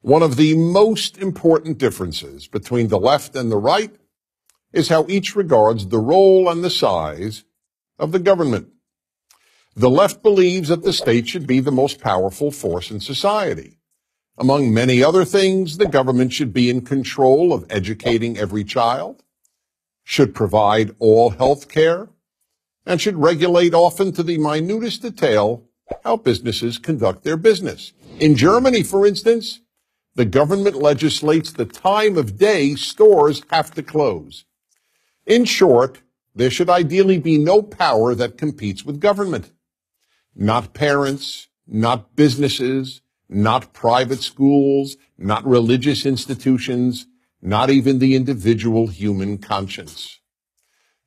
One of the most important differences between the left and the right is how each regards the role and the size of the government. The left believes that the state should be the most powerful force in society. Among many other things, the government should be in control of educating every child, should provide all health care, and should regulate often to the minutest detail how businesses conduct their business. In Germany, for instance, the government legislates the time of day stores have to close. In short, there should ideally be no power that competes with government. Not parents, not businesses, not private schools, not religious institutions, not even the individual human conscience.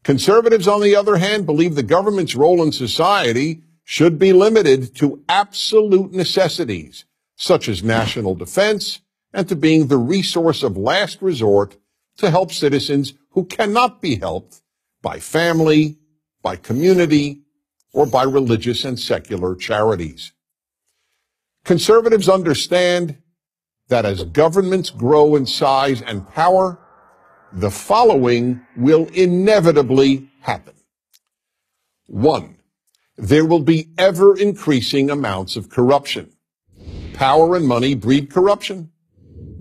Conservatives, on the other hand, believe the government's role in society should be limited to absolute necessities, such as national defense, and to being the resource of last resort to help citizens who cannot be helped by family, by community, or by religious and secular charities. Conservatives understand that as governments grow in size and power, the following will inevitably happen. 1. There will be ever-increasing amounts of corruption. Power and money breed corruption.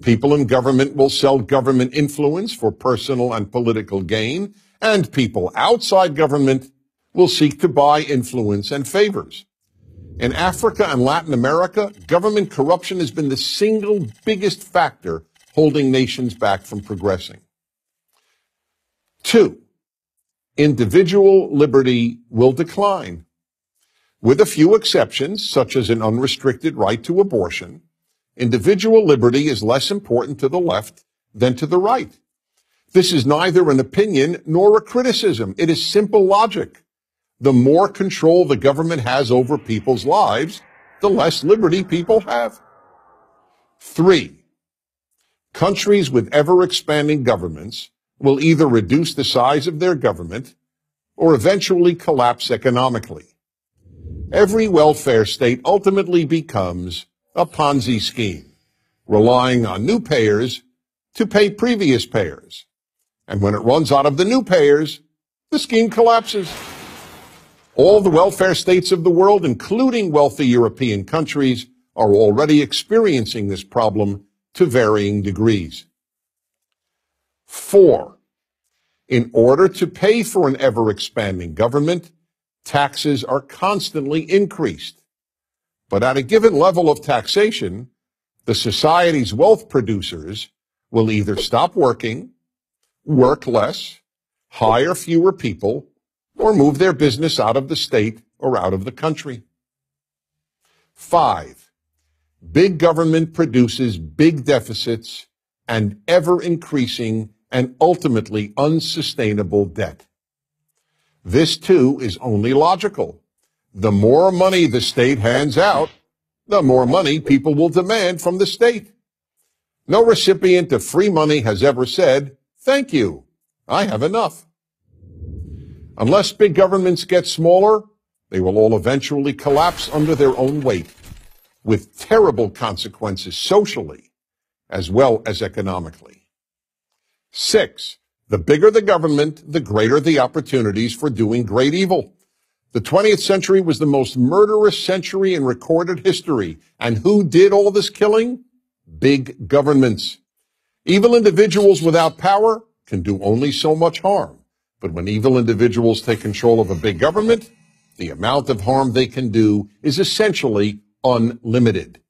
People in government will sell government influence for personal and political gain, and people outside government will seek to buy influence and favors. In Africa and Latin America, government corruption has been the single biggest factor holding nations back from progressing. 2. Individual liberty will decline. With a few exceptions, such as an unrestricted right to abortion, individual liberty is less important to the left than to the right. This is neither an opinion nor a criticism. It is simple logic. The more control the government has over people's lives, the less liberty people have. 3. Countries with ever-expanding governments will either reduce the size of their government or eventually collapse economically. Every welfare state ultimately becomes a Ponzi scheme, relying on new payers to pay previous payers. And when it runs out of the new payers, the scheme collapses. All the welfare states of the world, including wealthy European countries, are already experiencing this problem to varying degrees. 4. In order to pay for an ever-expanding government, taxes are constantly increased. But at a given level of taxation, the society's wealth producers will either stop working, work less, hire fewer people, or move their business out of the state or out of the country. 5. Big government produces big deficits and ever-increasing and ultimately unsustainable debt. This, too, is only logical. The more money the state hands out, the more money people will demand from the state. No recipient of free money has ever said, "Thank you, I have enough." Unless big governments get smaller, they will all eventually collapse under their own weight, with terrible consequences socially as well as economically. 6. The bigger the government, the greater the opportunities for doing great evil. The 20th century was the most murderous century in recorded history. And who did all this killing? Big governments. Evil individuals without power can do only so much harm. But when evil individuals take control of a big government, the amount of harm they can do is essentially unlimited.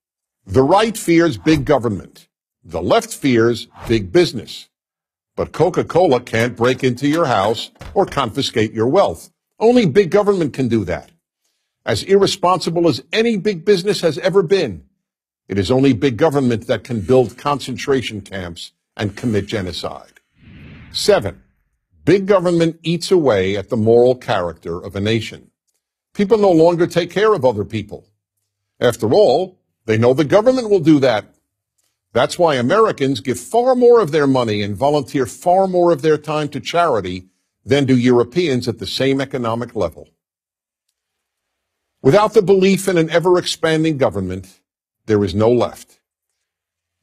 The right fears big government. The left fears big business. But Coca-Cola can't break into your house or confiscate your wealth. Only big government can do that. As irresponsible as any big business has ever been, it is only big government that can build concentration camps and commit genocide. 7. Big government eats away at the moral character of a nation. People no longer take care of other people. After all, they know the government will do that. That's why Americans give far more of their money and volunteer far more of their time to charity than do Europeans at the same economic level. Without the belief in an ever-expanding government, there is no left.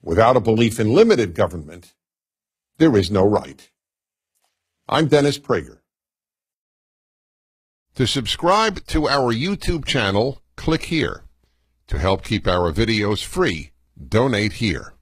Without a belief in limited government, there is no right. I'm Dennis Prager. To subscribe to our YouTube channel, click here. To help keep our videos free, donate here.